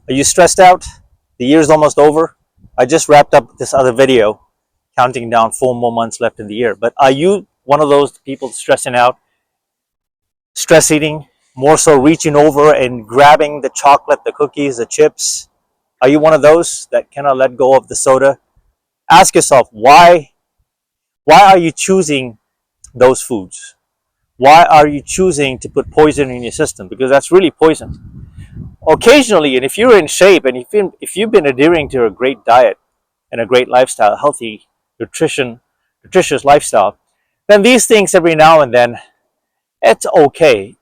Are you stressed out? The year's almost over. I just wrapped up this other video counting down 4 more months left in the year. But are you one of those people stressing out, stress eating, more so reaching over and grabbing the chocolate, the cookies, the chips? Are you one of those that cannot let go of the soda? Ask yourself, why are you choosing those foods? Why are you choosing to put poison in your system? Because that's really poison. Occasionally, and if you're in shape and if you've been adhering to a great diet and a great lifestyle, healthy, nutritious lifestyle, then these things every now and then, it's okay.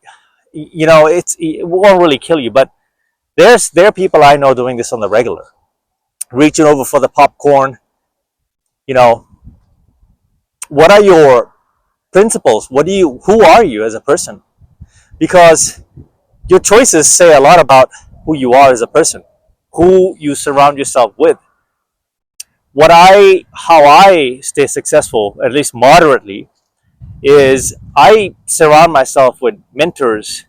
It won't really kill you, but there are people I know doing this on the regular, reaching over for the popcorn. You know, what are your principles? Who are you as a person? Because your choices say a lot about who you are as a person, who you surround yourself with. How I stay successful, at least moderately, is I surround myself with mentors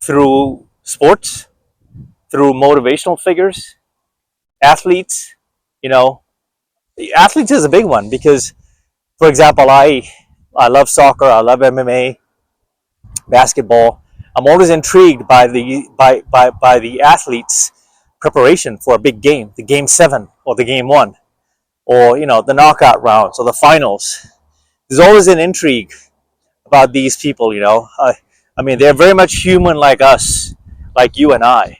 through sports, through motivational figures, athletes. You know, athletes is a big one because, for example, I love soccer, I love MMA, basketball. I'm always intrigued by the athletes' preparation for a big game, the game 7 or the game 1, or the knockout rounds or the finals. There's always an intrigue about these people. I mean, they're very much human like us, like you and I.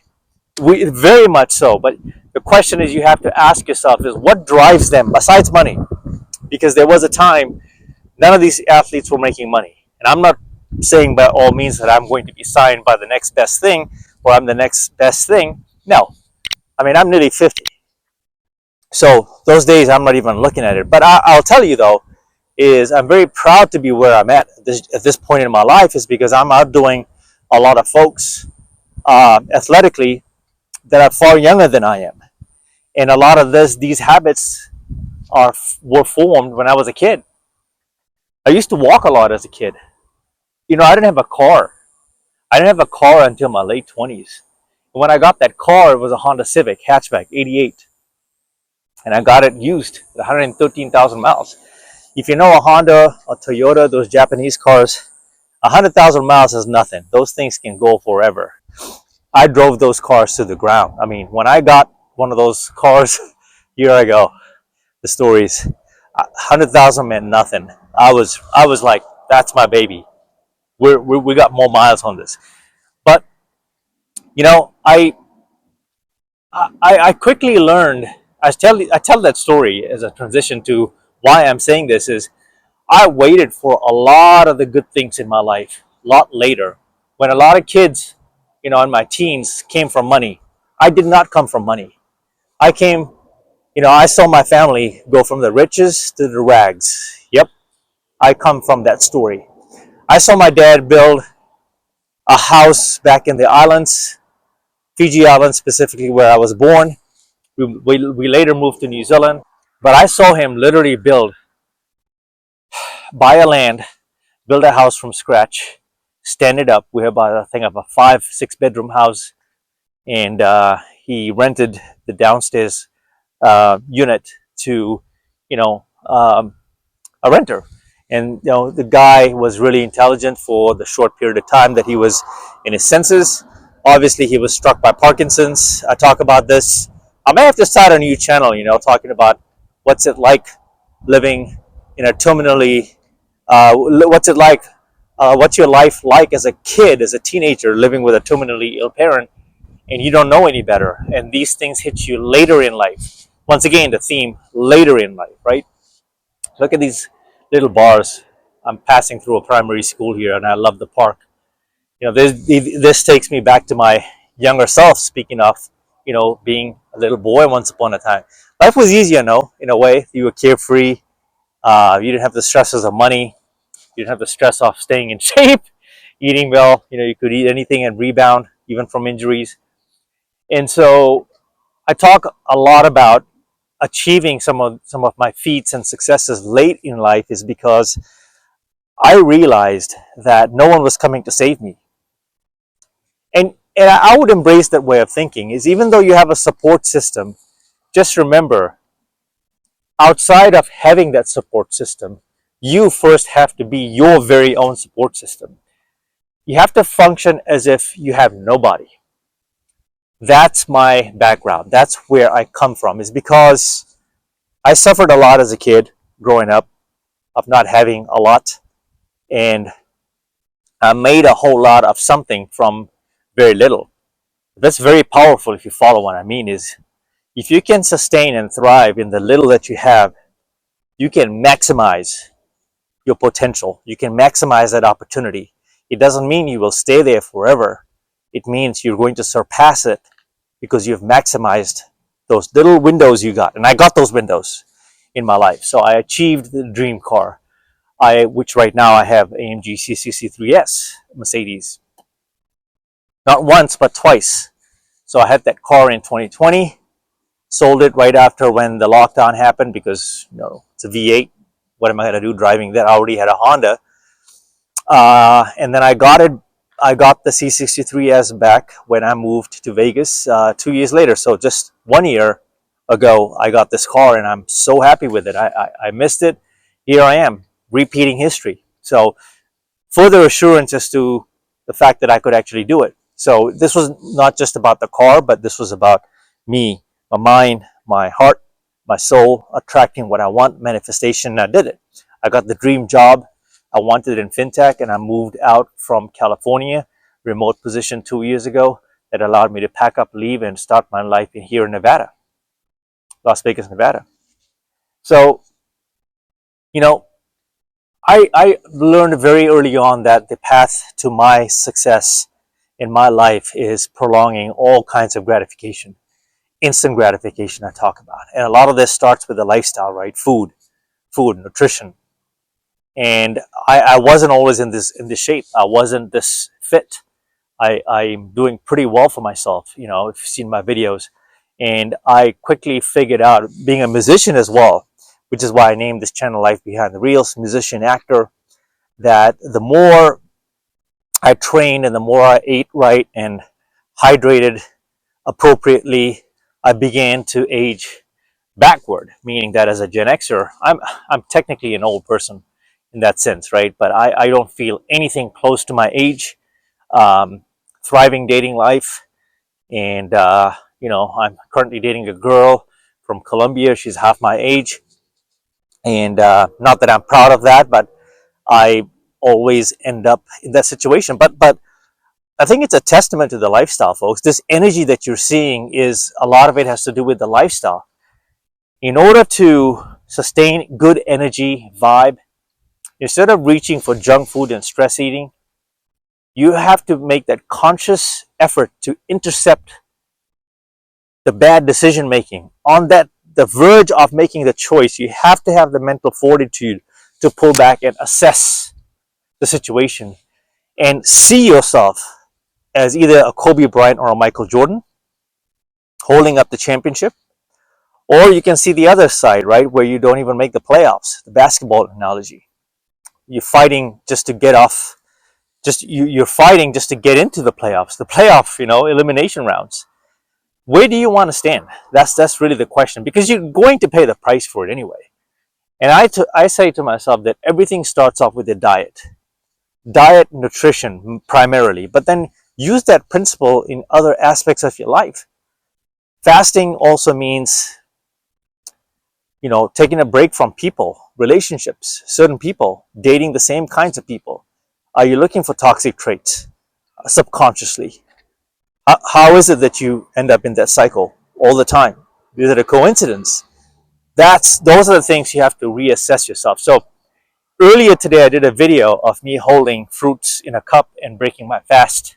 We very much so. But the question is, you have to ask yourself: is what drives them besides money? Because there was a time none of these athletes were making money, and I'm not saying by all means that I'm going to be signed by the next best thing or I'm the next best thing. No, I mean, I'm nearly 50. So those days I'm not even looking at it. But I'll tell you though, is I'm very proud to be where I'm at this point in my life, is because I'm outdoing a lot of folks athletically that are far younger than I am. And a lot of these habits were formed when I was a kid. I used to walk a lot as a kid. I didn't have a car. I didn't have a car until my late 20s. And when I got that car, it was a Honda Civic hatchback, 88. And I got it used at 113,000 miles. If you know a Honda, a Toyota, those Japanese cars, 100,000 miles is nothing. Those things can go forever. I drove those cars to the ground. I mean, when I got one of those cars a year ago, the stories, 100,000 meant nothing. I was like, that's my baby. We got more miles on this. But I quickly learned. I tell that story as a transition to why I'm saying this is I waited for a lot of the good things in my life a lot later. When a lot of kids, in my teens came from money. I did not come from money. I saw my family go from the riches to the rags. Yep, I come from that story. I saw my dad build a house back in the islands, Fiji Islands specifically, where I was born. We later moved to New Zealand, but I saw him literally buy a land, build a house from scratch, stand it up. We have I think of a 5-6 bedroom house, and he rented the downstairs unit to, a renter. And the guy was really intelligent for the short period of time that he was in his senses. Obviously, he was struck by Parkinson's. I talk about this. I may have to start a new channel, talking about what's it like living in a terminally. What's it like? What's your life like as a kid, as a teenager, living with a terminally ill parent, and you don't know any better? And these things hit you later in life. Once again, the theme: later in life, right? Look at these little bars. I'm passing through a primary school here, and I love the park. This takes me back to my younger self. Speaking of, being a little boy once upon a time, life was easier, no, in a way. You were carefree. You didn't have the stresses of money. You didn't have the stress of staying in shape, eating well. You could eat anything and rebound even from injuries. And so I talk a lot about achieving some of my feats and successes late in life is because I realized that no one was coming to save me. And And I would embrace that way of thinking, is even though you have a support system, just remember, outside of having that support system, you first have to be your very own support system. You have to function as if you have nobody. That's my background. That's where I come from, is because I suffered a lot as a kid growing up of not having a lot. And I made a whole lot of something from very little. That's very powerful if you follow what I mean, is if you can sustain and thrive in the little that you have, you can maximize your potential. You can maximize that opportunity. It doesn't mean you will stay there forever. It means you're going to surpass it because you've maximized those little windows you got. And I got those windows in my life. So I achieved the dream car, which right now I have AMG CC3S Mercedes. Not once, but twice. So I had that car in 2020, sold it right after when the lockdown happened because, it's a V8. What am I going to do driving that? I already had a Honda. And then I got the C63S back when I moved to Vegas 2 years later. So just 1 year ago, I got this car and I'm so happy with it. I missed it. Here I am, repeating history. So further assurance as to the fact that I could actually do it. So this was not just about the car, but this was about me, my mind, my heart, my soul, attracting what I want, manifestation, and I did it. I got the dream job I wanted in fintech, and I moved out from California, remote position 2 years ago, that allowed me to pack up, leave, and start my life here in Nevada, Las Vegas, Nevada. So, I learned very early on that the path to my success in my life is prolonging all kinds of gratification, instant gratification I talk about. And a lot of this starts with the lifestyle, right? Food, nutrition. And I wasn't always in this shape. I wasn't this fit. I'm doing pretty well for myself, if you've seen my videos. And I quickly figured out, being a musician as well, which is why I named this channel Life Behind the Reels, musician, actor, that the more I trained and the more I ate right and hydrated appropriately, I began to age backward, meaning that as a Gen Xer, I'm technically an old person in that sense, right? But I don't feel anything close to my age. Thriving dating life, and I'm currently dating a girl from Colombia. She's half my age, and not that I'm proud of that, but I always end up in that situation. But I think it's a testament to the lifestyle, folks. This energy that you're seeing, is a lot of it has to do with the lifestyle. In order to sustain good energy vibe, instead of reaching for junk food and stress eating, you have to make that conscious effort to intercept the bad decision making. On the verge of making the choice, you have to have the mental fortitude to pull back and assess the situation and see yourself as either a Kobe Bryant or a Michael Jordan holding up the championship. Or you can see the other side, right, where you don't even make the playoffs, the basketball analogy. You're fighting just to get off, you're fighting just to get into the playoffs, elimination rounds. Where do you want to stand? That's really the question, because you're going to pay the price for it anyway. And I say to myself that everything starts off with a diet, nutrition primarily, but then use that principle in other aspects of your life. Fasting also means, taking a break from people, relationships, certain people, dating the same kinds of people. Are you looking for toxic traits subconsciously? How is it that you end up in that cycle all the time? Is it a coincidence? Those are the things you have to reassess yourself. So earlier today, I did a video of me holding fruits in a cup and breaking my fast.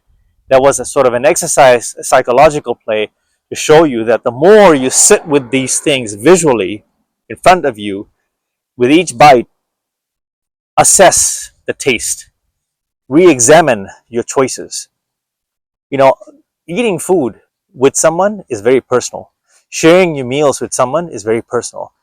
That was a sort of an exercise, a psychological play, to show you that the more you sit with these things visually in front of you, with each bite, assess the taste, re-examine your choices. Eating food with someone is very personal. Sharing your meals with someone is very personal.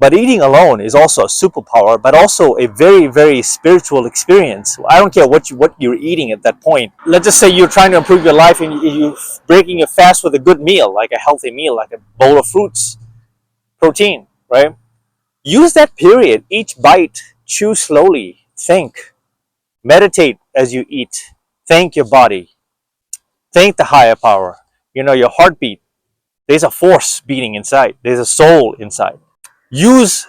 But eating alone is also a superpower, but also a very, very spiritual experience. I don't care what you're eating at that point. Let's just say you're trying to improve your life and you're breaking your fast with a good meal, like a healthy meal, like a bowl of fruits, protein, right? Use that period, each bite, chew slowly, think, meditate as you eat, thank your body, thank the higher power. Your heartbeat. There's a force beating inside. There's a soul inside. Use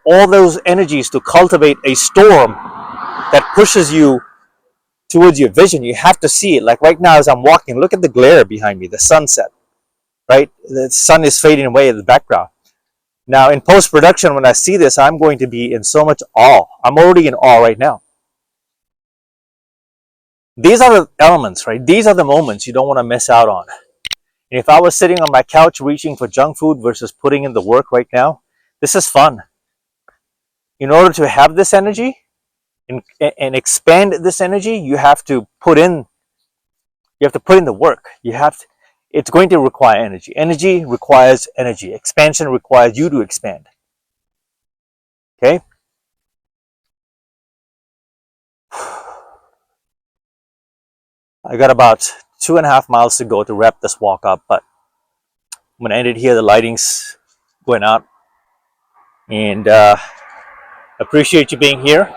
all those energies to cultivate a storm that pushes you towards your vision. You have to see it. Like right now, as I'm walking, look at the glare behind me, the sunset, right? The sun is fading away in the background. Now, in post production, when I see this, I'm going to be in so much awe. I'm already in awe right now. These are the elements, right? These are the moments you don't want to miss out on. And if I was sitting on my couch reaching for junk food versus putting in the work right now, this is fun. In order to have this energy and expand this energy, you have to put in the work. It's going to require energy. Energy requires energy. Expansion requires you to expand. Okay? I got about 2.5 miles to go to wrap this walk up, but I'm gonna end it here. The lighting's going out, and appreciate you being here.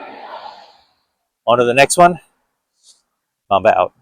On to the next one. Mamba out.